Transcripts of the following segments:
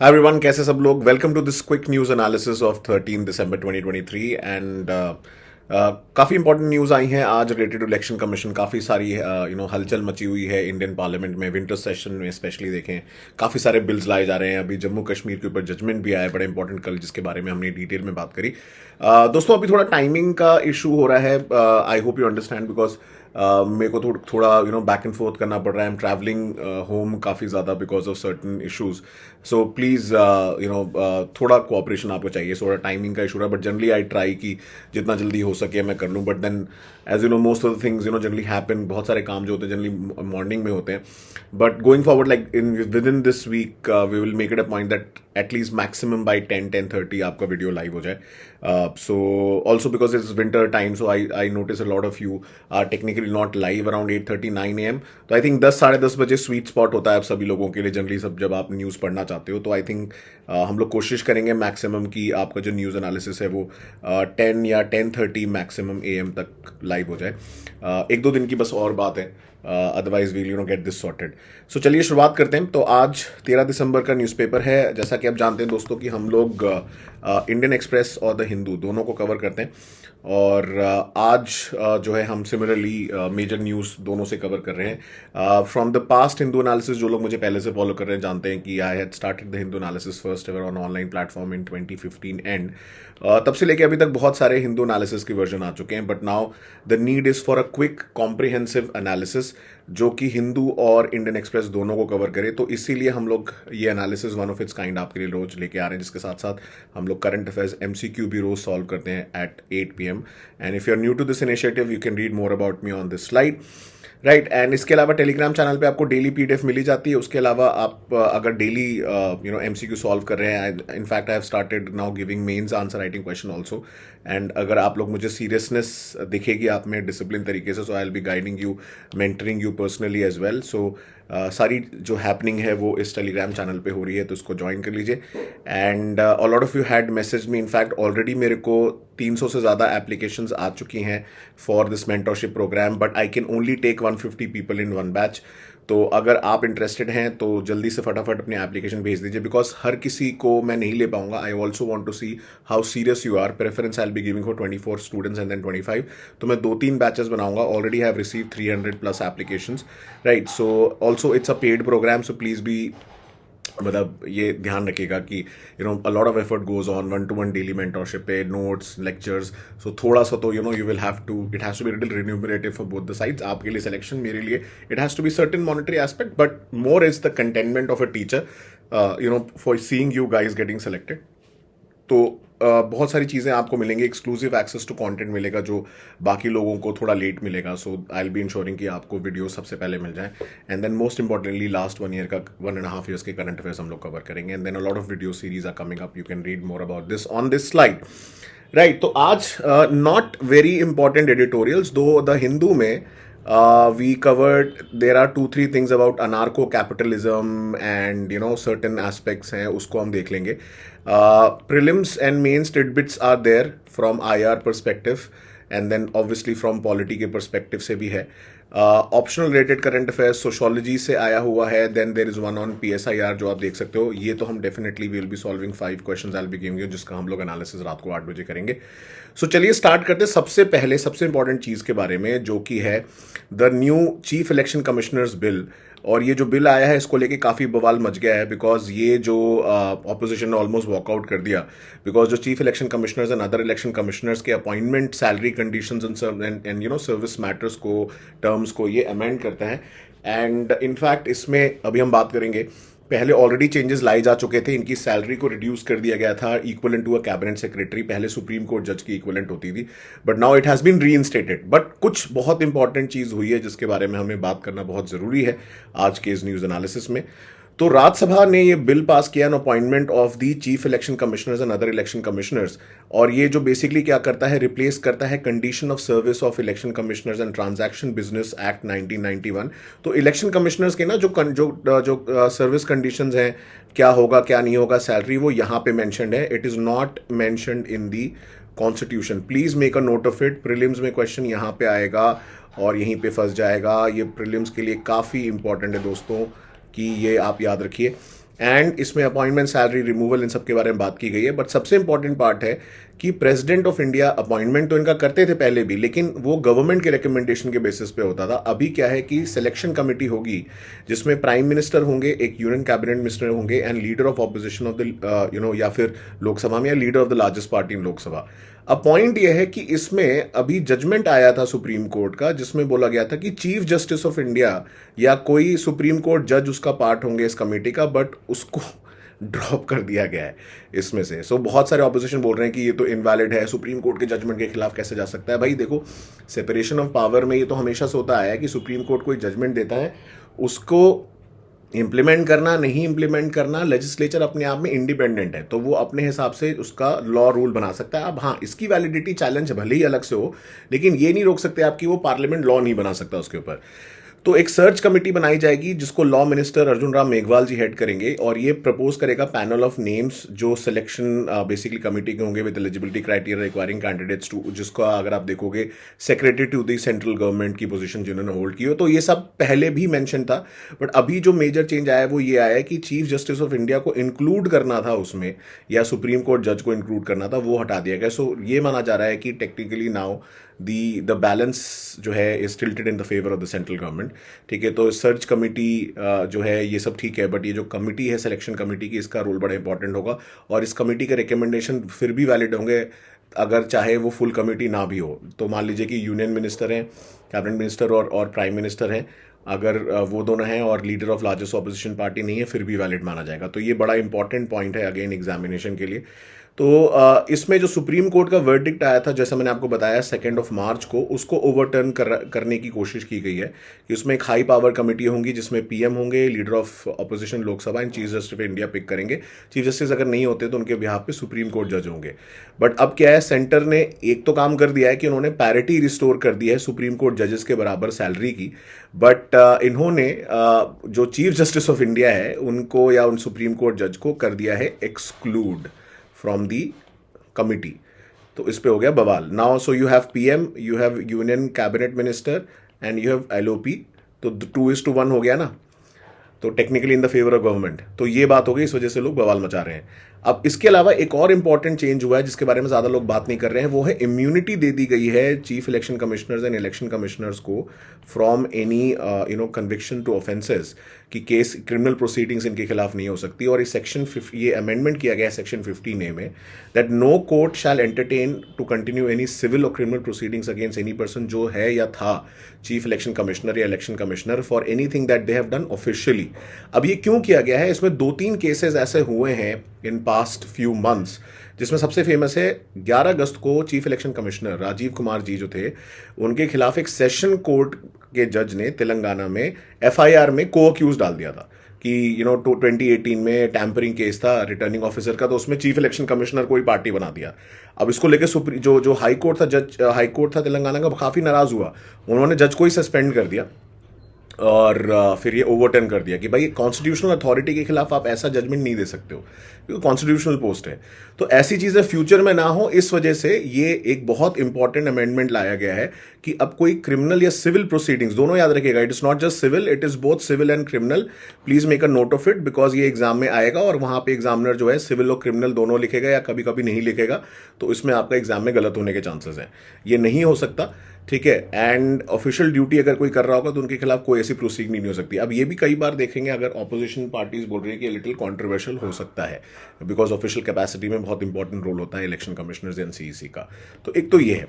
Hi everyone, कैसे सब लोग? Welcome to this quick news analysis of 13 December 2023 and काफ़ी इंपॉर्टेंट न्यूज़ आई हैं आज रिलेटेड इलेक्शन कमीशन। काफ़ी सारी हलचल मची हुई है इंडियन पार्लियामेंट में, विंटर सेशन में स्पेशली देखें काफ़ी सारे बिल्स लाए जा रहे हैं। अभी जम्मू कश्मीर के ऊपर जजमेंट भी आया बड़ा इंपॉर्टेंट कल, जिसके बारे में हमने डिटेल में बात करी। दोस्तों अभी थोड़ा टाइमिंग का इशू हो रहा है। I hope you understand because मेरे को थोड़ा बैक एंड फोर्थ करना पड़ रहा है। आई एम ट्रैवलिंग होम काफ़ी ज़्यादा because of certain issues. So please थोड़ा कोऑपरेशन आपको चाहिए। थोड़ा टाइमिंग का इशू रहा है, बट जनरली आई ट्राई कि जितना जल्दी हो सके मैं कर लूँ। But then as you know most of the things generally happen, बहुत सारे काम जो होते हैं जनरली मॉर्निंग में होते हैं। But going forward like within this week we will make it a point that at least maximum by 10-10:30 आपका वीडियो लाइव हो जाए। So also because it's winter time, so I notice a lot of you are technically not live around 8:30-9 AM। तो I think 10-10:30 बजे sweet spot होता है आप सभी लोगों के लिए जनरली, सब जब आप न्यूज़ पढ़ना चाहते हो। तो आई थिंक हम लोग कोशिश करेंगे मैक्सिमम कि आपका जो न्यूज़ एनालिसिस है वो 10 या 10:30 मैक्सिमम AM तक लाइव हो जाए। एक दो दिन की बस और बात है, otherwise we'll get this sorted. So चलिए शुरुआत करते हैं। तो आज 13 दिसंबर का न्यूज़पेपर है। जैसा कि आप जानते हैं दोस्तों कि हम लोग इंडियन एक्सप्रेस और द हिंदू दोनों को कवर करते हैं, और आज जो है हम सिमिलरली मेजर न्यूज़ दोनों से कवर कर रहे हैं। From the past Hindu analysis, जो लोग मुझे पहले से फॉलो कर रहे हैं जानते हैं कि I had started the Hindu analysis first ever on online platform in 2015 and तब से लेके अभी तक बहुत सारे हिंदू एनालिसिस के वर्जन आ चुके हैं। But now the need is for a quick comprehensive analysis जो कि हिंदू और इंडियन एक्सप्रेस दोनों को कवर करे। तो इसीलिए हम लोग ये analysis one of its kind आपके लिए रोज लेके आ रहे हैं, जिसके साथ साथ हम लोग करंट अफेयर्स MCQ भी रोज सॉल्व करते हैं at 8 PM। And if you are new to this initiative you can read more about me on this slide, right. And इसके अलावा टेलीग्राम चैनल पे आपको डेली PDF मिली जाती है। उसके अलावा आप अगर डेली MCQ सॉल्व कर रहे हैं, in fact I have started now giving mains answer writing question also. And अगर आप लोग मुझे सीरियसनेस दिखेगी आप में डिसिप्लिन तरीके से, so I will be guiding you, mentoring you personally as well. So सारी जो हैपनिंग है वो इस टेलीग्राम चैनल पे हो रही है, तो इसको ज्वाइन कर लीजिए। And a lot of you had message me, in fact already मेरे को 300 से ज़्यादा एप्लीकेशंस आ चुकी हैं for this mentorship program, but I can only take 150 people in one batch. तो अगर आप इंटरेस्टेड हैं तो जल्दी से फटाफट अपनी एप्लीकेशन भेज दीजिए, बिकॉज हर किसी को मैं नहीं ले पाऊंगा। I also want to see how serious you are. Preference I will be giving for 24 students and then 25। तो मैं 2-3 बैचेस बनाऊंगा। Already have receive 300+ applications, right. So also it's a paid program, so please be मतलब ये ध्यान रखिएगा कि a lot of effort goes on 1-to-1 daily mentorship पे, notes, lectures. So थोड़ा सा तो you will have to, it has to be little remunerative for both the sides. आपके लिए सिलेक्शन, मेरे लिए it has to be certain monetary aspect, but more is the containment of a teacher for seeing you guys getting selected. तो बहुत सारी चीज़ें आपको मिलेंगी, एक्सक्लूसिव एक्सेस टू कंटेंट मिलेगा जो बाकी लोगों को थोड़ा लेट मिलेगा। So I will be ensuring कि आपको वीडियो सबसे पहले मिल जाए। And then most importantly last 1 year का 1.5 ईयर्स के करंट अफेयर्स हम लोग कवर करेंगे। And then a lot of video series are coming up, you can read more about this on this slide, right. तो आज not very important editorials, though the Hindu में we covered there are 2-3 things about anarcho capitalism and certain aspects हैं, उसको हम देख लेंगे। Prelims and mains tidbits are there from IR perspective and then obviously from polity के perspective से भी है। Optional related current affairs sociology से आया हुआ है। Then there is one on PSIR जो आप देख सकते हो। ये तो हम definitely will be solving 5 questions I will be giving you, जिसका हम लोग एनालिसिस रात को 8 बजे करेंगे। सो चलिए स्टार्ट करते हैं सबसे पहले सबसे इंपॉर्टेंट चीज़ के बारे में, जो कि है the new chief election commissioners bill. और ये जो बिल आया है इसको लेके काफ़ी बवाल मच गया है, बिकॉज ये जो ऑपोजिशन ने ऑलमोस्ट वॉकआउट कर दिया, बिकॉज जो chief election commissioners and other election commissioners के appointment, salary conditions and service matters को, टर्म्स को ये अमेंड करता है। एंड इनफैक्ट इसमें अभी हम बात करेंगे, पहले ऑलरेडी चेंजेस लाए जा चुके थे। इनकी सैलरी को रिड्यूस कर दिया गया था equivalent to a cabinet secretary, पहले सुप्रीम कोर्ट जज की इक्वलेंट होती थी, but now it has been reinstated. But कुछ बहुत इंपॉर्टेंट चीज़ हुई है जिसके बारे में हमें बात करना बहुत ज़रूरी है आज के इस न्यूज़ एनालिसिस में। तो राज्यसभा ने ये बिल पास किया, an appointment of the chief election commissioners and other election commissioners. और ये जो बेसिकली क्या करता है, रिप्लेस करता है condition of service of election commissioners and transaction business act 1991। तो इलेक्शन कमिश्नर्स के ना जो सर्विस कंडीशंस हैं, क्या होगा क्या नहीं होगा, सैलरी, वो यहाँ पे मैंशनड है। It is not mentioned in the constitution. Please make a note of it. Prelims में क्वेश्चन यहाँ पे आएगा और यहीं पे फंस जाएगा। ये प्रीलिम्स के लिए काफ़ी इंपॉर्टेंट है दोस्तों, कि ये आप याद रखिए। एंड इसमें अपॉइंटमेंट, सैलरी, रिमूवल, इन सब के बारे में बात की गई है। बट सबसे इंपॉर्टेंट पार्ट है कि प्रेसिडेंट ऑफ इंडिया अपॉइंटमेंट तो इनका करते थे पहले भी, लेकिन वो गवर्नमेंट के रिकमेंडेशन के बेसिस पे होता था। अभी क्या है कि सिलेक्शन कमेटी होगी जिसमें प्राइम मिनिस्टर होंगे, एक यूनियन कैबिनेट मिनिस्टर होंगे and leader of opposition of the या फिर लोकसभा में, या leader of the largest party इन लोकसभा। अब पॉइंट यह है कि इसमें अभी जजमेंट आया था सुप्रीम कोर्ट का, जिसमें बोला गया था कि चीफ जस्टिस ऑफ इंडिया या कोई सुप्रीम कोर्ट जज उसका पार्ट होंगे इस कमेटी का, बट उसको ड्रॉप कर दिया गया है इसमें से। सो बहुत सारे ऑपोजिशन बोल रहे हैं कि ये तो इनवैलिड है, सुप्रीम कोर्ट के जजमेंट के खिलाफ कैसे जा सकता है। भाई देखो, सेपरेशन ऑफ पावर में ये तो हमेशा से होता आया है कि सुप्रीम कोर्ट कोई जजमेंट देता है, उसको इम्प्लीमेंट करना, नहीं इम्प्लीमेंट करना, लेजिस्लेचर अपने आप में इंडिपेंडेंट है, तो वो अपने हिसाब से उसका लॉ रूल बना सकता है। अब हाँ, इसकी वैलिडिटी चैलेंज भले ही अलग से हो, लेकिन ये नहीं रोक सकते आप कि वो पार्लियामेंट लॉ नहीं बना सकता उसके ऊपर। तो एक सर्च कमेटी बनाई जाएगी जिसको law minister Arjun Ram Meghwal ji head करेंगे, और ये प्रपोज करेगा पैनल ऑफ नेम्स जो सिलेक्शन बेसिकली कमेटी के होंगे with eligibility criteria requiring candidates to, जिसका अगर आप देखोगे secretary to the central government की पोजीशन जिन्होंने होल्ड की हो। तो ये सब पहले भी मेंशन था, बट अभी जो मेजर चेंज आया है वो ये आया है कि चीफ जस्टिस ऑफ इंडिया को इंक्लूड करना था उसमें, या सुप्रीम कोर्ट जज को इंक्लूड करना था, वो हटा दिया गया। सो ये माना जा रहा है कि टेक्निकली नाउ द बैलेंस जो है is tilted in the favour of the central government. ठीक है, तो सर्च कमेटी जो है ये सब ठीक है, बट ये जो कमेटी है सिलेक्शन कमेटी की, इसका रोल बड़ा इंपॉर्टेंट होगा, और इस कमेटी के रिकमेंडेशन फिर भी वैलिड होंगे अगर चाहे वो फुल कमेटी ना भी हो। तो मान लीजिए कि यूनियन मिनिस्टर हैं, कैबिनेट मिनिस्टर और प्राइम मिनिस्टर हैं, अगर वो दोनों हैं और leader of largest opposition party नहीं है, फिर भी वैलिड माना जाएगा। तो ये बड़ा इंपॉर्टेंट पॉइंट है अगेन एग्जामिनेशन के लिए। तो इसमें जो सुप्रीम कोर्ट का वर्डिक्ट आया था, जैसा मैंने आपको बताया 2 मार्च को, उसको ओवरटर्न करने की कोशिश की गई है कि उसमें एक हाई पावर कमेटी होंगी जिसमें पीएम होंगे, leader of opposition Lok Sabha and chief justice of India pick करेंगे। चीफ जस्टिस अगर नहीं होते तो उनके बिहाफ पे सुप्रीम कोर्ट जज होंगे। बट अब क्या है, सेंटर ने एक तो काम कर दिया है कि उन्होंने पैरिटी रिस्टोर कर दिया है सुप्रीम कोर्ट जजेस के बराबर सैलरी की, बट इन्होंने जो चीफ जस्टिस ऑफ इंडिया है उनको, या उन सुप्रीम कोर्ट जज को कर दिया है एक्सक्लूड फ्रॉम दी कमिटी। तो इस पे हो गया बवाल now. So you have PM, you have union cabinet minister and you have LOP, तो 2:1 हो गया ना, तो technically in the favour of government. तो ये बात हो गई, इस वजह से लोग बवाल मचा रहे हैं। अब इसके अलावा एक और इंपॉर्टेंट चेंज हुआ है जिसके बारे में ज्यादा लोग बात नहीं कर रहे हैं, वो है इम्यूनिटी दे दी गई है chief election commissioners and election commissioners को from any conviction to offences, कि केस क्रिमिनल प्रोसीडिंग्स इनके खिलाफ नहीं हो सकती। और इस सेक्शन ये अमेंडमेंट किया गया है सेक्शन 15A में, that no court shall entertain to continue any civil और criminal proceedings against any person जो है या था चीफ इलेक्शन कमिश्नर या election commissioner for anything that they have done officially. अब ये क्यों किया गया है, इसमें 2-3 केसेस ऐसे हुए हैं इन पास्ट फ्यू मंथ्स, जिसमें सबसे फेमस है 11 अगस्त को chief election commissioner Rajiv Kumar ji जो थे, उनके खिलाफ एक सेशन कोर्ट के जज ने तेलंगाना में एफआईआर में को अक्यूज डाल दिया था कि 2018 में टैंपरिंग केस था रिटर्निंग ऑफिसर का, तो उसमें चीफ इलेक्शन कमिश्नर को ही पार्टी बना दिया। अब इसको लेकर जो हाई कोर्ट था, जज हाई कोर्ट था तेलंगाना का, काफी नाराज हुआ, उन्होंने जज को ही सस्पेंड कर दिया और फिर ये ओवरटर्न कर दिया कि भाई कॉन्स्टिट्यूशनल अथॉरिटी के खिलाफ आप ऐसा जजमेंट नहीं दे सकते हो क्योंकि कॉन्स्टिट्यूशनल पोस्ट है। तो ऐसी चीजें फ्यूचर में ना हो, इस वजह से ये एक बहुत इंपॉर्टेंट अमेंडमेंट लाया गया है कि अब कोई क्रिमिनल या सिविल प्रोसीडिंग्स, दोनों याद रखिएगा, it is not just civil, it is both civil and criminal. Please make a note of it, because ये एग्जाम में आएगा और वहां पे एग्जामिनर जो है सिविल और क्रिमिनल दोनों लिखेगा या कभी कभी नहीं लिखेगा, तो इसमें आपका एग्जाम में गलत होने के चांसेस हैं। ये नहीं हो सकता, ठीक है। एंड ऑफिशियल ड्यूटी अगर कोई कर रहा होगा तो उनके खिलाफ कोई ऐसी प्रोसीडिंग नहीं हो सकती। अब ये भी कई बार देखेंगे, अगर ऑपोजिशन पार्टीज बोल रही है कि लिटिल कंट्रोवर्शियल हो सकता है, बिकॉज ऑफिशियल कैपेसिटी में बहुत इंपॉर्टेंट रोल होता है इलेक्शन कमिश्नर्स एंड सीईसी का। तो एक तो ये है।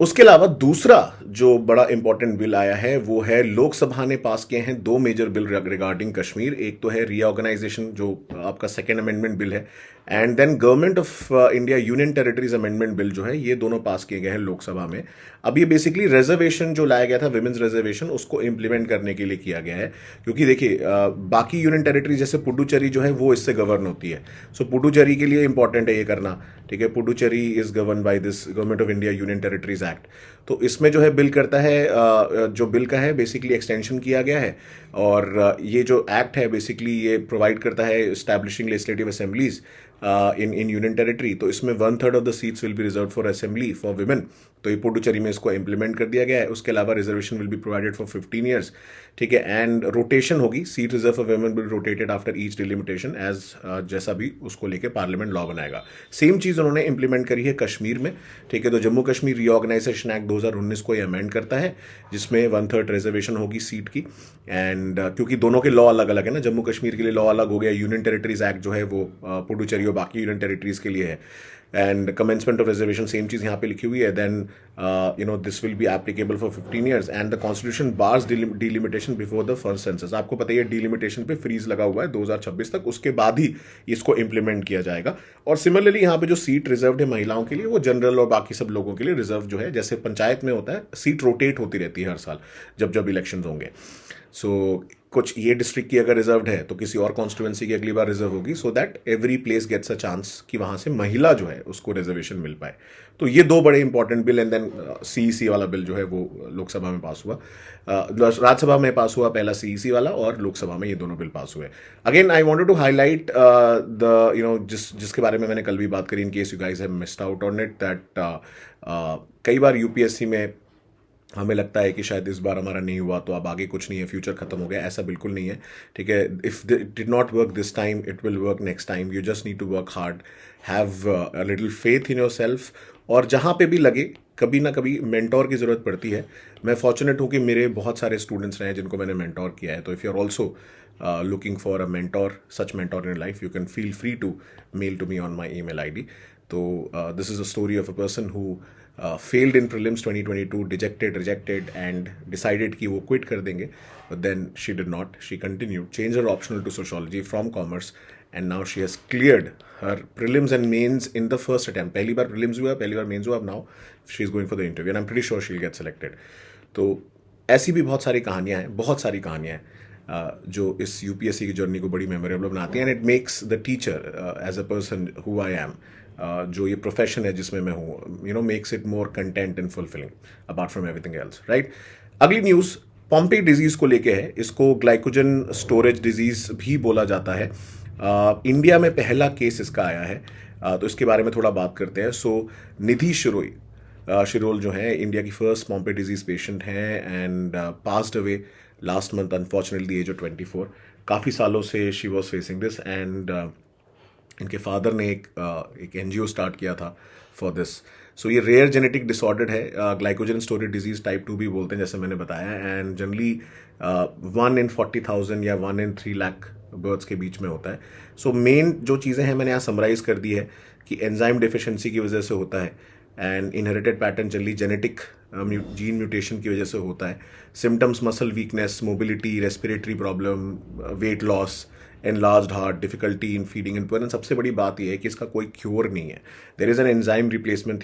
उसके अलावा दूसरा जो बड़ा इंपॉर्टेंट बिल आया है वो है, लोकसभा ने पास किए हैं 2 मेजर बिल रिगार्डिंग कश्मीर। एक तो है रीऑर्गेनाइजेशन जो आपका सेकेंड अमेंडमेंट बिल है, and then government of India union territories amendment bill जो है, ये दोनों पास किए गए हैं लोकसभा में। अब ये बेसिकली रिजर्वेशन जो लाया गया था, विमेंस रिजर्वेशन, उसको इंप्लीमेंट करने के लिए किया गया है, क्योंकि देखिए बाकी यूनियन टेरिटरी जैसे पुडुचेरी जो है वो इससे गवर्न होती है। सो पुडुचेरी के लिए इंपॉर्टेंट है ये करना, ठीक है। Puducherry is govern by this government of India union territories act. तो इसमें जो है बिल करता है, जो बिल का है बेसिकली एक्सटेंशन किया गया है, और ये जो एक्ट है बेसिकली ये प्रोवाइड करता है establishing legislative assemblies in union territory. तो इसमें 1/3 of the seats will be reserve for assembly for women, तो ये पुडुचेरी में इसको इम्प्लीमेंट कर दिया गया है। उसके अलावा reservation will be provided for 15 years, ठीक है, एंड रोटेशन होगी, seat reserve for women will rotated after each delimitation as जैसा भी उसको लेके पार्लियामेंट लॉ बनाएगा। सेम चीज़ उन्होंने इंप्लीमेंट करी है कश्मीर में, ठीक है। तो जम्मू कश्मीर रीऑर्गेनाइजेशन एक्ट 2019 को ये अमेंड करता है, जिसमें 1/3 रिजर्वेशन होगी सीट की। एंड क्योंकि दोनों के लॉ अलग अलग है ना, जम्मू कश्मीर के लिए लॉ अलग हो गया, यूनियन टेरिटरीज एक्ट जो है वो पुडुचेरी और बाकी यूनियन टेरिटरीज के लिए है। And commencement of reservation same चीज़ यहाँ पे लिखी हुई है। Then this will be applicable for 15 years and the constitution bars delimitation before the first census. आपको पता है डिलिमिटेशन पे फ्रीज लगा हुआ है 2026 तक, उसके बाद ही इसको इंप्लीमेंट किया जाएगा। और सिमिलरली यहाँ पे जो सीट रिजर्व है महिलाओं के लिए, वो जनरल और बाकी सब लोगों के लिए रिजर्व जो है, जैसे पंचायत में होता है, सीट रोटेट होती रहती है हर साल जब जब इलेक्शन होंगे। सो कुछ ये डिस्ट्रिक्ट की अगर रिजर्व्ड है तो किसी और कॉन्स्टिट्यूएंसी की अगली बार रिजर्व होगी, so that every place gets a chance कि वहां से महिला जो है उसको रिजर्वेशन मिल पाए। तो ये दो बड़े important bill. And then CEC वाला बिल जो है वो लोकसभा में पास हुआ, राज्यसभा में पास हुआ पहला सीईसी वाला, और लोकसभा में ये दोनों बिल पास हुए। Again I wanted to highlight the जिसके बारे में मैंने कल भी बात करी, in case you guys have missed out on it, that कई बार यूपीएससी में हमें लगता है कि शायद इस बार हमारा नहीं हुआ तो अब आगे कुछ नहीं है, फ्यूचर खत्म हो गया। ऐसा बिल्कुल नहीं है, ठीक है। If it did not work this time, it will work next time. You just need to work hard, have a little faith in yourself, और जहाँ पे भी लगे कभी ना कभी मेंटोर की ज़रूरत पड़ती है। मैं फॉर्चुनेट हूँ कि मेरे बहुत सारे स्टूडेंट्स रहे हैं जिनको मैंने मेंटोर किया है। तो if you are also looking for a mentor, such mentor in life, you can feel free to mail to me on my email ID. तो this is a story of a person who failed in prelims 2022, dejected, rejected, and decided कि वो quit कर देंगे, but then she did not. She continued, changed her optional to sociology from commerce, and now she has cleared her prelims and mains in the first attempt. पहली बार prelims हुआ, पहली बार mains हुआ, अब now she is going for the interview, and I'm pretty sure she'll get selected. तो ऐसी भी बहुत सारी कहानियाँ हैं, बहुत सारी कहानियाँ हैं जो इस यूपीएससी की जर्नी को बड़ी मेमोरेबल बनाती हैं, and it makes the teacher as a person who I am, जो ये प्रोफेशन है जिसमें मैं हूँ, makes it more content and fulfilling apart from everything else, right. अगली न्यूज़ पॉम्पी डिजीज़ को लेके है। इसको ग्लाइकोजन स्टोरेज डिजीज़ भी बोला जाता है। इंडिया में पहला केस इसका आया है, तो इसके बारे में थोड़ा बात करते हैं। सो निधि शिरोल जो है इंडिया की फर्स्ट पॉम्पी डिजीज़ पेशेंट हैं, and passed away last month unfortunately age of 24। काफ़ी सालों से she was facing this, and इनके फादर ने एक एनजीओ स्टार्ट किया था फॉर दिस। सो ये रेयर जेनेटिक डिसऑर्डर है, ग्लाइकोजन स्टोरेज डिजीज टाइप 2 भी बोलते हैं जैसे मैंने बताया, एंड जनरली 1 in 40,000 या 1 in 3 लाख बर्थ्स के बीच में होता है। सो मेन जो चीज़ें हैं मैंने यहाँ समराइज कर दी है कि एंजाइम डेफिशिएंसी की वजह से होता है, and inherited pattern generally genetic gene mutation की वजह से होता है। Symptoms muscle weakness, mobility, respiratory problem, weight loss, enlarged heart, difficulty in feeding and पर सबसे बड़ी बात यह है कि इसका कोई क्योर नहीं है। There is an enzyme replacement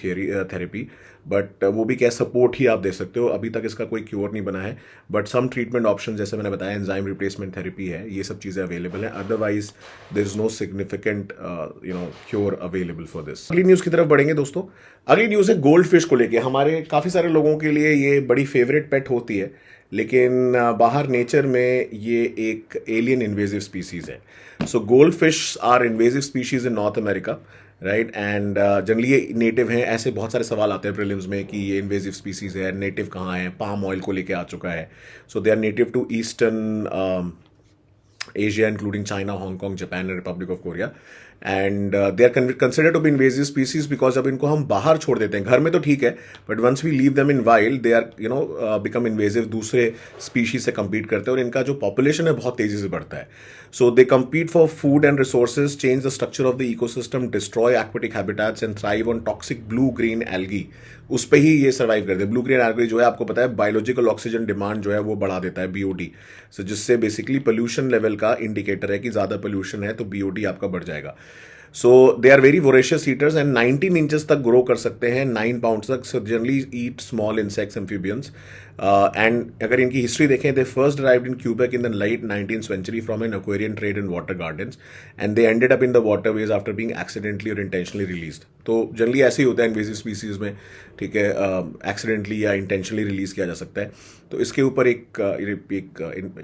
therapy, but वो भी क्या सपोर्ट ही आप दे सकते हो। अभी तक इसका कोई क्योर नहीं बना है, बट सम ट्रीटमेंट ऑप्शन जैसे मैंने बताया एंजाइम रिप्लेसमेंट थेरेपी है, ये सब चीज़ें अवेलेबल हैं। Otherwise there is no significant cure available for this. अगली न्यूज़ की तरफ बढ़ेंगे दोस्तों। अगली न्यूज़ है गोल्ड फिश को लेके। हमारे काफ़ी सारे लोगों के लिए ये बड़ी फेवरेट पेट होती है, लेकिन बाहर नेचर में ये एक एलियन इन्वेजिव स्पीसीज है। So goldfish are invasive species in North America, right, and generally ये नेटिव हैं। ऐसे बहुत सारे सवाल आते हैं प्रीलिम्स में कि ये इन्वेजिव स्पीसीज है, नेटिव कहाँ है, पाम ऑयल को लेके आ चुका है। So they are native to eastern Asia including China, Hong Kong, Japan and Republic of Korea, and they are considered to be invasive species because अब इनको हम बाहर छोड़ देते हैं। घर में तो ठीक है, but once we leave them in wild they are become invasive, दूसरे स्पीशीज से compete करते हैं, और इनका जो पॉपुलेशन है बहुत तेजी से बढ़ता है। So they compete for food and resources, change the structure of the ecosystem, destroy aquatic habitats and thrive on toxic blue green algae. उस पर ही ये सर्वाइव करते हैं। ब्लू ग्रीन एल्गी जो है आपको पता है बायोलॉजिकल ऑक्सीजन डिमांड जो है वो बढ़ा देता है, बीओडी। सो जिससे बेसिकली पोल्यूशन लेवल का इंडिकेटर है कि ज़्यादा पोल्यूशन है तो बीओडी आपका बढ़ जाएगा। So they are very voracious eaters and 19 inches तक ग्रो कर सकते हैं, 9 पाउंड तक। So generally eat small insects, amphibians, and अगर इनकी हिस्ट्री देखें, they first arrived in Quebec in the late 19th century from an aquarium trade in water gardens, and they ended up in the waterways after being accidentally और intentionally released. तो जनरली ऐसे ही होता है इन्वेजिव स्पीसीज में, ठीक है, एक्सीडेंटली या इंटेंशनली रिलीज किया जा सकता है। तो इसके ऊपर एक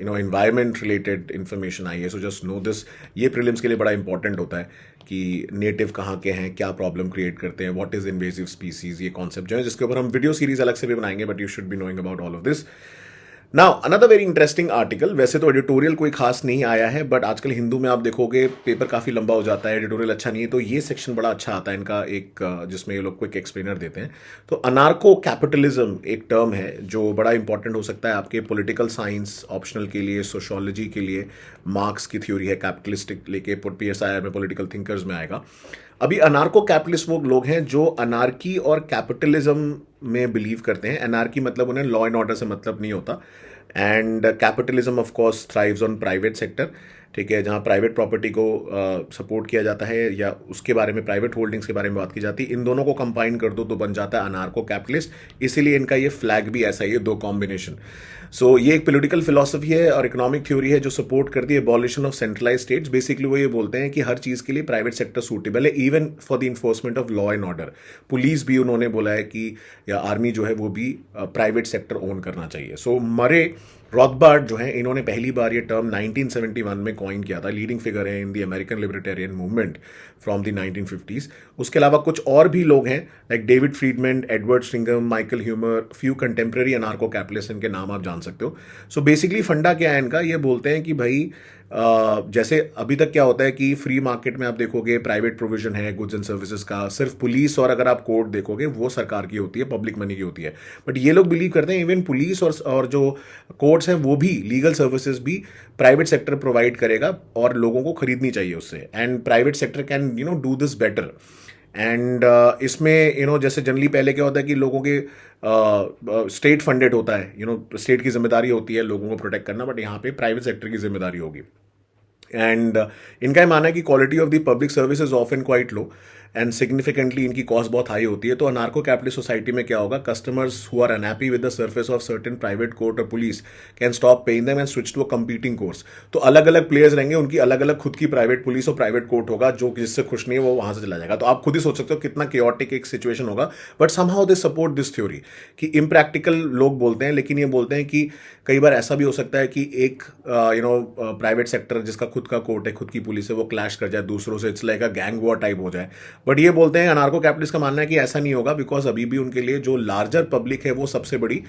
एनवायरमेंट रिलेटेड इन्फॉर्मेशन आई है, सो जस्ट नो दिस। ये प्रीलिम्स के लिए बड़ा इंपॉर्टेंट होता है कि नेटिव कहाँ के हैं, क्या प्रॉब्लम क्रिएट करते हैं, व्हाट इज इन्वेसिव स्पीसीज, ये कॉन्सेप्ट जो है जिसके ऊपर हम वीडियो सीरीज अलग से भी बनाएंगे, but you should be knowing about all of this. Now another very interesting article, वैसे तो एडिटोरियल कोई खास नहीं आया है, बट आजकल हिंदू में आप देखोगे पेपर काफी लंबा हो जाता है, एडिटोरियल अच्छा नहीं है, तो ये सेक्शन बड़ा अच्छा आता है इनका एक, जिसमें ये लोग क्विक एक्सप्लेनर देते हैं। तो अनार्को कैपिटलिज्म एक टर्म है जो बड़ा इंपॉर्टेंट हो सकता है आपके पॉलिटिकल साइंस ऑप्शनल के लिए, सोशोलॉजी के लिए। मार्क्स की थ्योरी है कैपिटलिस्टिक लेके, PSIR में पॉलिटिकल थिंकर्स में आएगा। अभी अनार्को कैपिटलिस्ट वो लोग हैं जो अनार्की और कैपिटलिज्म में बिलीव करते हैं। अनार्की मतलब उन्हें लॉ एंड ऑर्डर से मतलब नहीं होता, and capitalism of course thrives on private sector, ठीक है, जहां प्राइवेट प्रॉपर्टी को सपोर्ट किया जाता है या उसके बारे में, प्राइवेट होल्डिंग्स के बारे में बात की जाती है। इन दोनों को कंबाइन कर दो तो बन जाता है अनार्को कैपिटलिस्ट, इसीलिए इनका ये फ्लैग भी ऐसा ही है, दो कॉम्बिनेशन। सो ये एक पॉलिटिकल फिलॉसफी है और इकोनॉमिक थ्योरी है जो सपोर्ट करती है abolition of centralise states. Basically वो ये बोलते हैं कि हर चीज के लिए प्राइवेट सेक्टर सूटेबल है, even for the enforcement of law and order. Police भी उन्होंने बोला है कि, या आर्मी जो है वो भी प्राइवेट सेक्टर ओन करना चाहिए। सो मरे रॉथबार्ड जो है, इन्होंने पहली बार ये टर्म 1971 में कॉइन किया था, लीडिंग फिगर है in the American libertarian movement from the 1950s। उसके अलावा कुछ और भी लोग हैं like David Friedman, Edward Stringham, Michael Huemer, few contemporary anarcho capitalist, इनके नाम आप जान सकते हो। सो बेसिकली फंडा क्या है इनका, ये बोलते हैं कि भाई जैसे अभी तक क्या होता है कि फ्री मार्केट में आप देखोगे प्राइवेट प्रोविजन है गुड्स एंड सर्विसेज का, सिर्फ पुलिस और अगर आप कोर्ट देखोगे वो सरकार की होती है, पब्लिक मनी की होती है। बट ये लोग बिलीव करते हैं इवन पुलिस और जो कोर्ट्स हैं वो भी, लीगल सर्विसेज भी प्राइवेट सेक्टर प्रोवाइड करेगा और लोगों को खरीदनी चाहिए उससे, and private sector can do this better. And इसमें जैसे जनरली पहले क्या होता है कि लोगों के स्टेट फंडेड होता है, स्टेट की जिम्मेदारी होती है लोगों को प्रोटेक्ट करना, बट यहाँ पे प्राइवेट सेक्टर की जिम्मेदारी होगी। एंड इनका ये मानना है कि quality of the public service is often quite low and significantly इनकी कॉस्ट बहुत हाई होती है। तो अनार्को कैपिटलिस्ट सोसाइटी में क्या होगा, customers who are unhappy with the service of certain private court और police can stop paying them and switch to a competing courts. तो अलग अलग प्लेयर्स रहेंगे, उनकी अलग अलग खुद की प्राइवेट पुलिस और प्राइवेट कोर्ट होगा, जो जिससे खुश नहीं है वो वहां से चला जाएगा। तो आप खुद ही सोच सकते हो कितना केओटिक एक सिचुएशन होगा, but somehow they support this theory कि इम्प्रैक्टिकल लोग बोलते हैं, लेकिन ये बोलते हैं कि कई बार ऐसा भी हो सकता है कि एक प्राइवेट सेक्टर जिसका खुद का कोर्ट है, खुद की पुलिस है, वो क्लैश कर जाए दूसरों से, it's like a gang war type हो जाए। बट ये बोलते हैं अनार्को कैपिटलिस्ट का मानना है कि ऐसा नहीं होगा, बिकॉज अभी भी उनके लिए जो लार्जर पब्लिक है वो सबसे बड़ी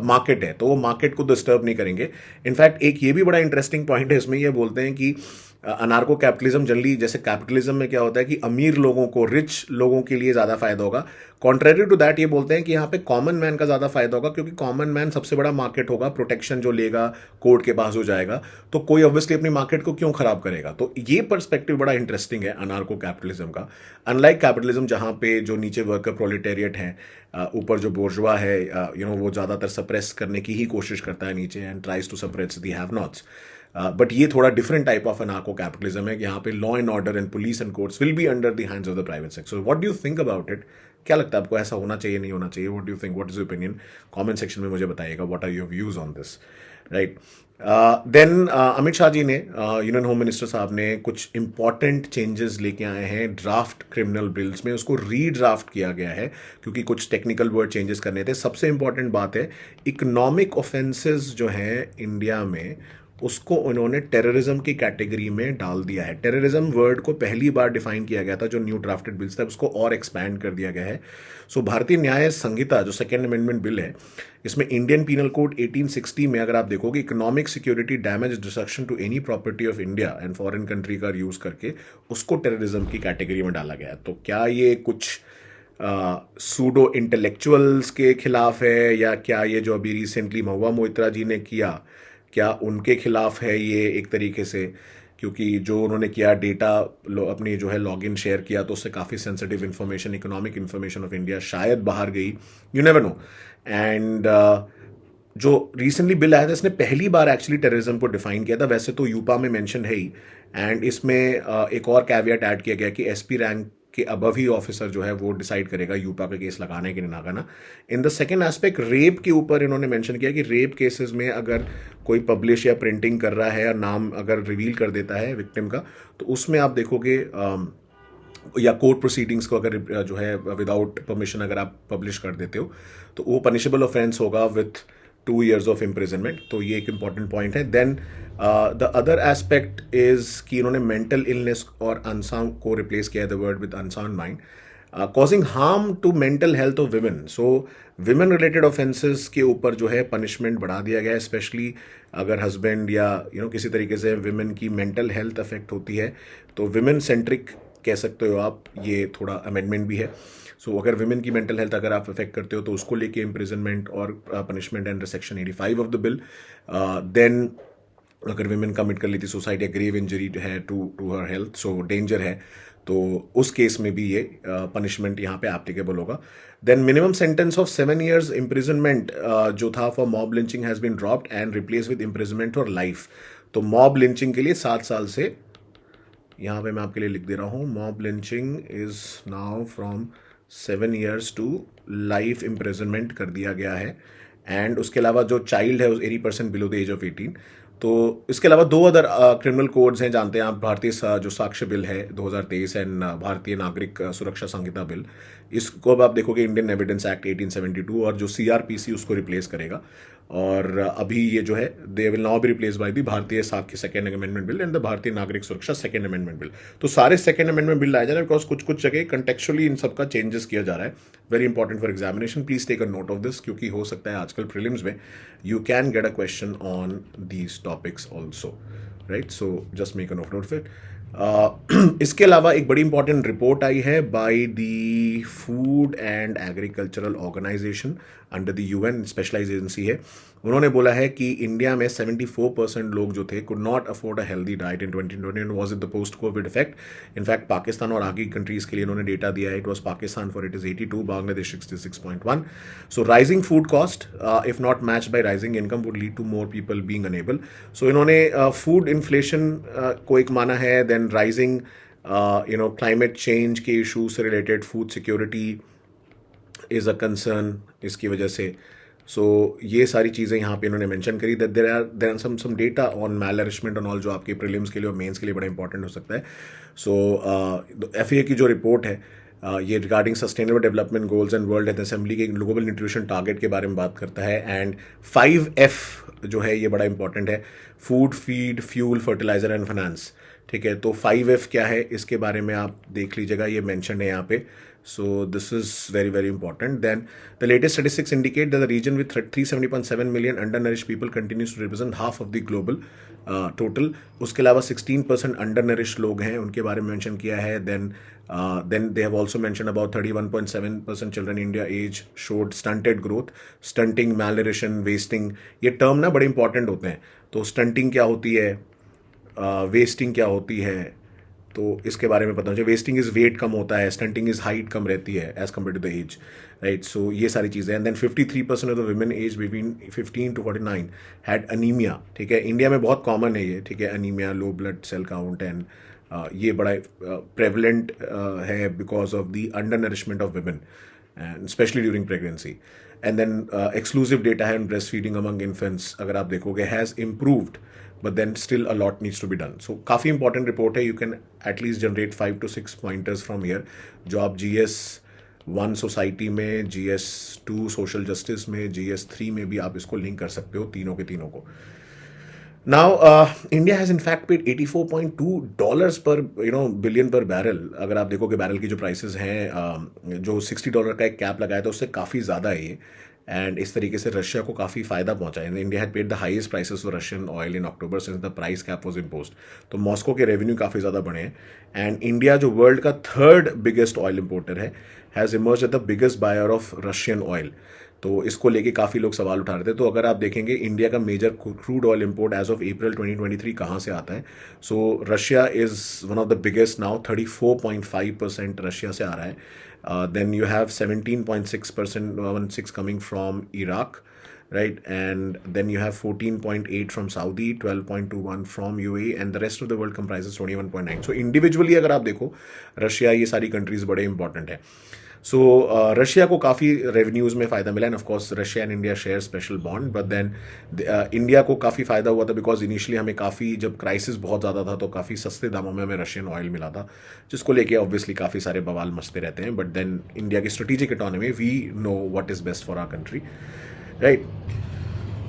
मार्केट है, तो वो मार्केट को डिस्टर्ब नहीं करेंगे। इनफैक्ट एक ये भी बड़ा इंटरेस्टिंग पॉइंट है इसमें, ये बोलते हैं कि अनार्को कैपिटलिज्म जनरली, जैसे कैपिटलिज्म में क्या होता है कि अमीर लोगों को, रिच लोगों के लिए ज़्यादा फायदा होगा, कॉन्ट्रेरी टू दैट ये बोलते हैं कि यहाँ पे कॉमन मैन का ज़्यादा फायदा होगा, क्योंकि कॉमन मैन सबसे बड़ा मार्केट होगा, प्रोटेक्शन जो लेगा कोर्ट के पास हो जाएगा, तो कोई ऑब्वियसली अपनी मार्केट को क्यों खराब करेगा। तो ये पर्सपेक्टिव बड़ा इंटरेस्टिंग है अनार्को कैपिटलिज्म का। अनलाइक कैपिटलिज्म जहाँ पे जो नीचे वर्कर प्रोलेटेरिएट है, ऊपर जो बोर्जवा है, वो ज़्यादातर सप्रेस करने की ही कोशिश करता है नीचे, and tries to suppress the have nots. But ये थोड़ा different type of anarcho capitalism है कि यहाँ पे law and order and police and courts will be under the hands of the private sector. What do you think about it? क्या लगता है आपको, ऐसा होना चाहिए, नहीं होना चाहिए? What do you think, what is your opinion? Comment section में मुझे बताइएगा, what are your views on this, right. Then Amit Shah ji ने, यूनियन होम मिनिस्टर साहब ने कुछ इंपॉर्टेंट चेंजेस लेके आए हैं ड्राफ्ट क्रिमिनल बिल्स में, उसको रीड्राफ्ट किया गया है क्योंकि कुछ टेक्निकल वर्ड चेंजेस करने थे। सबसे इंपॉर्टेंट बात है, इकोनॉमिक ऑफेंसेस जो है इंडिया में, उसको उन्होंने टेररिज्म की कैटेगरी में डाल दिया है। टेररिज्म वर्ड को पहली बार डिफाइन किया गया था, जो न्यू ड्राफ्टेड बिल्स था उसको और एक्सपैंड कर दिया गया है। सो भारतीय न्याय संहिता जो सेकेंड अमेंडमेंट बिल है, इसमें इंडियन पीनल कोड 1860 में अगर आप देखोगे, economic security damage destruction to any property of India and foreign country का यूज करके उसको टेररिज्म की कैटेगरी में डाला गया है। तो क्या ये कुछ सूडो इंटेलेक्चुअल्स के खिलाफ है, या क्या ये जो अभी रिसेंटली महुआ मोइत्रा जी ने किया, क्या उनके खिलाफ है ये एक तरीके से? क्योंकि जो उन्होंने किया, डेटा अपनी जो है लॉगिन शेयर किया, तो उससे काफ़ी sensitive information, economic information of India शायद बाहर गई, यू नेवर नो। एंड जो रिसेंटली बिल आया था, इसने पहली बार एक्चुअली टेररिज्म को डिफाइन किया था। वैसे तो यूपा में मेंशन है ही, एंड इसमें एक और कैवियट ऐड किया गया कि एसपी रैंक के अबव ही ऑफिसर जो है वो डिसाइड करेगा यूपा पे केस लगाना है कि नहीं लगाना। In the second aspect, rape के ऊपर इन्होंने मेंशन किया कि रेप केसेस में अगर कोई पब्लिश या प्रिंटिंग कर रहा है या नाम अगर रिवील कर देता है विक्टिम का, तो उसमें आप देखोगे या कोर्ट प्रोसीडिंग्स को अगर जो है विदाउट परमिशन अगर आप पब्लिश कर देते हो, तो वो पनिशेबल ऑफेंस होगा विथ 2 years ऑफ इम्प्रिजनमेंट, तो ये एक इंपॉर्टेंट पॉइंट है. Then the other aspect is कि इन्होंने मेंटल इलनेस और अनसाउंड को रिप्लेस किया है the word with unsound mind, causing harm to mental health of women. So women related offences के ऊपर जो है पनिशमेंट बढ़ा दिया गया है, स्पेशली अगर हस्बैंड या किसी तरीके से विमेन की मेंटल हेल्थ अफेक्ट होती है, तो विमेन सेंट्रिक कह सकते हो आप, ये थोड़ा अमेंडमेंट भी है. सो अगर विमेन की मेंटल हेल्थ अगर आप अफेक्ट करते हो तो उसको लेके इम्प्रिजनमेंट और punishment under section 85 of the bill. Then अगर विमेन कमिट कर लेती सुसाइड या ग्रेव इंजरी है to her health, so danger है, तो उस केस में भी ये पनिशमेंट यहाँ पे एप्लीकेबल होगा. Then minimum sentence of 7 years imprisonment जो था for mob lynching has been dropped and replace with imprisonment for life. तो मॉब लिंचिंग के लिए 7 साल से, यहाँ पे मैं आपके लिए लिख दे रहा हूँ, mob lynching is now from 7 years to life imprisonment कर दिया गया है. एंड उसके अलावा जो चाइल्ड है उस 80% बिलो द एज ऑफ 18. तो इसके अलावा 2 अदर क्रिमिनल कोड्स हैं, जानते हैं आप, भारतीय जो साक्ष्य बिल है 2023 एंड भारतीय नागरिक सुरक्षा संहिता बिल. इसको अब आप देखोगे इंडियन एविडेंस एक्ट 1872, और जो CRPC उसको रिप्लेस करेगा. और अभी ये जो है they will now be replace by the भारतीय साक्ष्य second amendment bill and the भारतीय नागरिक सुरक्षा सेकेंड अमेंडमेंट बिल. तो सारे सेकेंड अमेंडमेंट बिल लाए जा रहे हैं बिकॉज कुछ कुछ जगह कंटेक्चुअली इन सबका चेंजेस किया जा रहा है. Very important for examination, please take a note of this, क्योंकि हो सकता है आजकल प्रीलिम्स में you can get a question on these topics also, right. So just make a note of it. इसके अलावा एक बड़ी इंपॉर्टेंट रिपोर्ट आई है by the food and agricultural organisation under the UN, specialise agency है. उन्होंने बोला है कि इंडिया में 74% लोग जो थे could not afford a healthy diet in 2020 and was it the post covid effect. In fact Pakistan और आगे कंट्रीज के लिए इन्होंने डेटा दिया है. It was Pakistan for it is 82, Bangladesh 66.1. So rising food cost if not match by rising income would lead to more people being unable. So इन्होंने food inflation को एक माना है. देन राइजिंग क्लाइमेट चेंज के इशू से related food security is a concern इसकी वजह से. सो ये सारी चीज़ें यहाँ पे इन्होंने मेंशन करी. That there are some data on malnourishment और ऑल जो आपके प्रीलिम्स के लिए और मेंस के लिए बड़ा इंपॉर्टेंट हो सकता है. सो FAO की जो रिपोर्ट है ये regarding sustainable development goals and world health assembly के ग्लोबल न्यूट्रिशन टारगेट के बारे में बात करता है. एंड 5F जो है ये बड़ा इंपॉर्टेंट है, food, feed, fuel, fertiliser and finance. ठीक है, तो 5F क्या है इसके बारे में आप देख लीजिएगा, ये मेंशन है यहाँ पे. So this is very, very important. Then the latest statistics indicate that the region with 370.7 million undernourished people continues to represent half of the global total. उसके अलावा 16% undernourished लोग हैं, उनके बारे में mention किया है. Then they have also mentioned about 31.7% children in India age showed stunted growth. Stunting, malnutrition, wasting, ये term ना बड़े important होते हैं. तो stunting क्या होती है, wasting क्या होती है, तो इसके बारे में पता होना चाहिए. वेस्टिंग इज वेट कम होता है, स्टंटिंग इज हाइट कम रहती है as compared to the age, right. So ये सारी चीज़ें. And then 53% of the women age between 15 to 49 had anaemia. ठीक है, इंडिया में बहुत कॉमन है ये. ठीक है, anaemia, low blood cell count, and ये बड़ा प्रेवलेंट है because of the undernourishment of women and specially during pregnancy. And then exclusive data है ब्रेस्ट फीडिंग अमंग इन्फेंट्स, अगर आप देखोगे has improved, but then still a lot needs to be done. So काफ़ी important report है. You can at least generate 5 to 6 pointers from here, जो आप GS1 society में, GS2 social justice में, GS3 में भी आप इसको लिंक कर सकते हो, तीनों के तीनों को. Now India has in fact paid $84.2 per billion per barrel. अगर आप देखोगे बैरल की जो प्राइसेस हैं, जो $60 का एक कैप लगाया था उससे काफ़ी ज़्यादा है ये. एंड इस तरीके से रशिया को काफ़ी फ़ायदा पहुंचा है. India had paid the highest prices for Russian oil in October since the price cap was imposed. तो मॉस्को के रेवेन्यू काफ़ी ज़्यादा बढ़े हैं. एंड इंडिया जो वर्ल्ड का 3rd बिगेस्ट ऑयल इंपोर्टर है, has emerge at the biggest buyer of Russian oil. तो इसको लेके काफ़ी लोग सवाल उठा रहे थे. तो अगर आप देखेंगे इंडिया का major crude oil import as of April 2023 कहाँ से आता है, so Russia is one of the biggest now. 34.5% Russia से आ रहा है. Then you have 17.6% coming from Iraq, right? And then you have 14.8 from Saudi, 12.21 from UAE, and the rest of the world comprises 21.9. So individually अगर आप देखो Russia, ये सारी countries बड़े इंपॉर्टेंट है. सो रशिया को काफ़ी रेवेन्यूज़ में फ़ायदा मिला. And of course Russia and India share special bond. But then India को काफ़ी फ़ायदा हुआ था बिकॉज इनिशियली हमें काफ़ी, जब क्राइसिस बहुत ज़्यादा था तो काफ़ी सस्ते दामों में हमें रशियन ऑयल मिला था, जिसको लेके ऑब्वियसली काफ़ी सारे बवाल मचते रहते हैं. बट देन इंडिया की strategic economy, we know what is best for our country, right.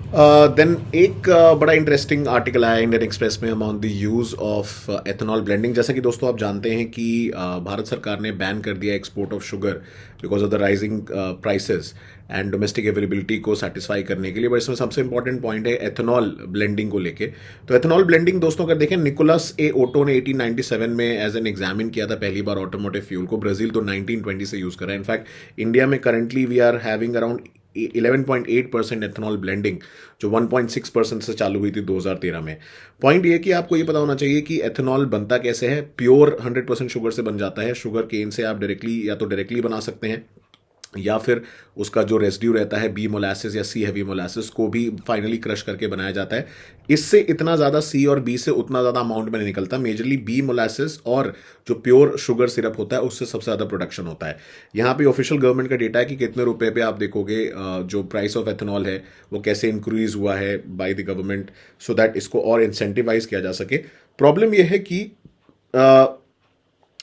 Then एक बड़ा इंटरेस्टिंग आर्टिकल आया इंडियन एक्सप्रेस में about the use of ethanol blending. जैसा कि दोस्तों आप जानते हैं कि भारत सरकार ने बैन कर दिया export of sugar because of the rising prices and domestic availability को सेटिस्फाई करने के लिए। बट इसमें सबसे इंपॉर्टेंट पॉइंट है एथेनॉल ब्लेंडिंग को लेके। तो एथेनॉल ब्लेंडिंग दोस्तों अगर देखें, निकोलस ए ओटो ने 1897 में एज एन एग्जामिन किया था पहली बार ऑटोमोटिव फ्यूल को। ब्राजील तो 1920 से यूज़ कर रहा है। इनफैक्ट इंडिया में currently we are having around 11.8% ethanol blending, जो 1.6% से चालू हुई थी 2013 में। पॉइंट ये कि आपको ये पता होना चाहिए कि एथेनॉल बनता कैसे है। प्योर 100% शुगर से बन जाता है। शुगर केन से आप डायरेक्टली या तो डायरेक्टली बना सकते हैं या फिर उसका जो रेसिड्यू रहता है बी मोलासिस या सी हैवी मोलासिस को भी फाइनली क्रश करके बनाया जाता है। इससे इतना ज़्यादा सी और बी से उतना ज़्यादा अमाउंट में नहीं निकलता। मेजरली बी मोलासिस और जो प्योर शुगर सिरप होता है उससे सबसे ज़्यादा प्रोडक्शन होता है। यहाँ पे ऑफिशियल गवर्नमेंट का डेटा है कि कितने रुपए पे आप देखोगे जो प्राइस ऑफ एथेनॉल है वो कैसे इंक्रीज हुआ है by the government, so that इसको और इंसेंटिवाइज किया जा सके। प्रॉब्लम यह है कि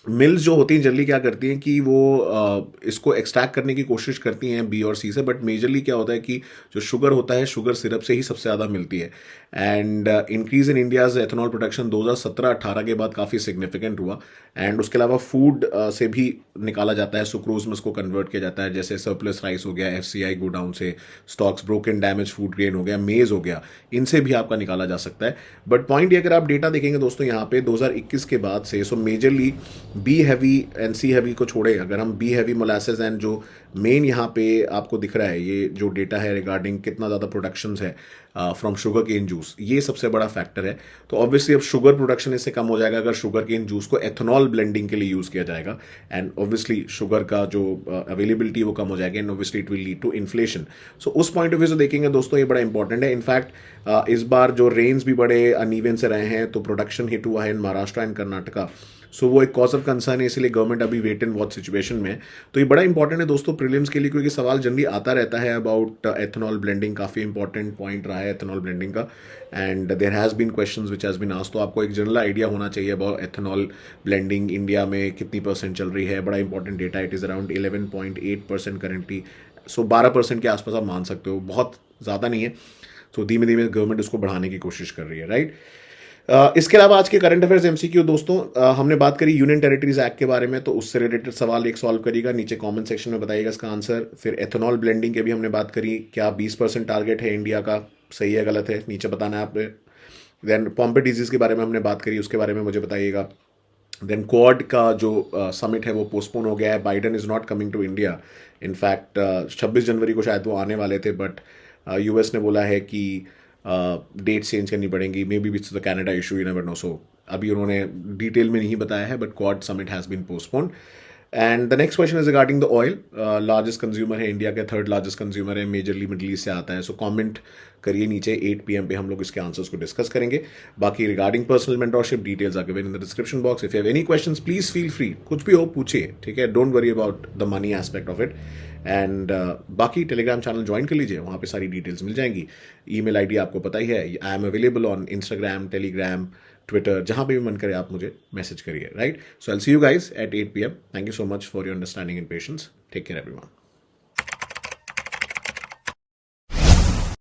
मिल्स जो होती हैं जनरली क्या करती हैं कि वो इसको एक्सट्रैक्ट करने की कोशिश करती हैं बी और सी से। बट मेजरली क्या होता है कि जो शुगर होता है शुगर सिरप से ही सबसे ज़्यादा मिलती है। And increase in India's ethanol production 2017-18 के बाद काफ़ी सिग्निफिकेंट हुआ। एंड उसके अलावा फूड से भी निकाला जाता है, सुक्रोज में उसको कन्वर्ट किया जाता है। जैसे सरप्लस राइस हो गया, FCI गोडाउन से stocks, broken damage food grain हो गया, मेज हो गया, इनसे भी आपका निकाला जा सकता है। बट पॉइंट ये, अगर आप डेटा देखेंगे दोस्तों यहाँ पे 2021 के बाद से, so majorly B heavy and C heavy को छोड़े, अगर हम बी हैवी मोलासेस एंड जो मेन यहाँ पे आपको दिख रहा है ये जो डेटा है रिगार्डिंग कितना ज़्यादा प्रोडक्शन है फ्रॉम शुगर केन जूस, ये सबसे बड़ा फैक्टर है। तो ऑब्वियसली अब शुगर प्रोडक्शन इससे कम हो जाएगा अगर शुगर केन जूस को एथेनॉल ब्लेंडिंग के लिए यूज़ किया जाएगा। एंड ऑब्वियसली शुगर का जो अवेलेबिलिटी वो कम हो जाएगी and obviously it will lead to inflation. So उस पॉइंट ऑफ व्यू से देखेंगे दोस्तों ये बड़ा इंपॉर्टेंट है। इनफैक्ट इस बार जो रेन्स भी बड़े अनइवन से रहे हैं तो प्रोडक्शन हिट हुआ है इन महाराष्ट्र एंड कर्नाटका। सो वो एक कॉज ऑफ कंसर्न है, इसलिए गवर्नमेंट अभी वेट एंड वॉच सिचुएशन में है। तो ये बड़ा इंपॉर्टेंट है दोस्तों प्रीलिम्स के लिए, क्योंकि सवाल जनरली आता रहता है अबाउट एथेनॉल ब्लेंडिंग। काफ़ी इंपॉर्टेंट पॉइंट रहा है एथेनॉल ब्लेंडिंग का and there has been questions which has been asked. तो आपको एक जनरल आइडिया होना चाहिए अबाउट एथेनॉल ब्लेंडिंग इंडिया में कितनी परसेंट चल रही है। बड़ा important data, it is around 11.8% currently. So 12% के आसपास आप मान सकते हो, बहुत ज़्यादा नहीं है। सो धीमे धीमे गवर्नमेंट उसको बढ़ाने की कोशिश कर रही है, राइट। इसके अलावा आज के करंट अफेयर्स MCQ दोस्तों, हमने बात करी यूनियन टेरिटरीज एक्ट के बारे में, तो उससे रिलेटेड सवाल एक सॉल्व करिएगा, नीचे कमेंट सेक्शन में बताइएगा इसका आंसर। फिर एथेनॉल ब्लेंडिंग के भी हमने बात करी, क्या 20% टारगेट है इंडिया का, सही है गलत है, नीचे बताना है आपने। देन पॉम्पे डिजीज के बारे में हमने बात करी, उसके बारे में मुझे बताइएगा। देन क्वाड का जो समिट है वो पोस्टपोन हो गया है, Biden is not coming to India. In fact 26 जनवरी को शायद वो आने वाले थे, बट US ने बोला है कि डेट चेंज करनी पड़ेंगी, maybe which the Canada issue, you never know. So अभी उन्होंने डिटेल में नहीं बताया है, but quad summit has been postponed. And the next question is regarding the oil. Largest consumer है इंडिया का, थर्ड लार्जेस्ट कंज्यूमर है, majorly middle east से आता है। सो कमेंट करिए नीचे, 8 PM पे हम लोग इसके आंसर्स को डिस्कस करेंगे। बाकी regarding personal mentorship details are given in the description box. If you have any questions please feel free, कुछ भी हो पूछिए, ठीक है। Don't worry about the money aspect of it. And बाकी टेलीग्राम चैनल ज्वाइन कर लीजिए, वहाँ पे सारी डिटेल्स मिल जाएंगी। ईमेल ID आपको पता ही है। I am available on Instagram, Telegram, Twitter, जहाँ पे भी मन करे आप मुझे मैसेज करिए, right. So I will see you guys at 8 PM। Thank you so much for your understanding and patience. Take care everyone.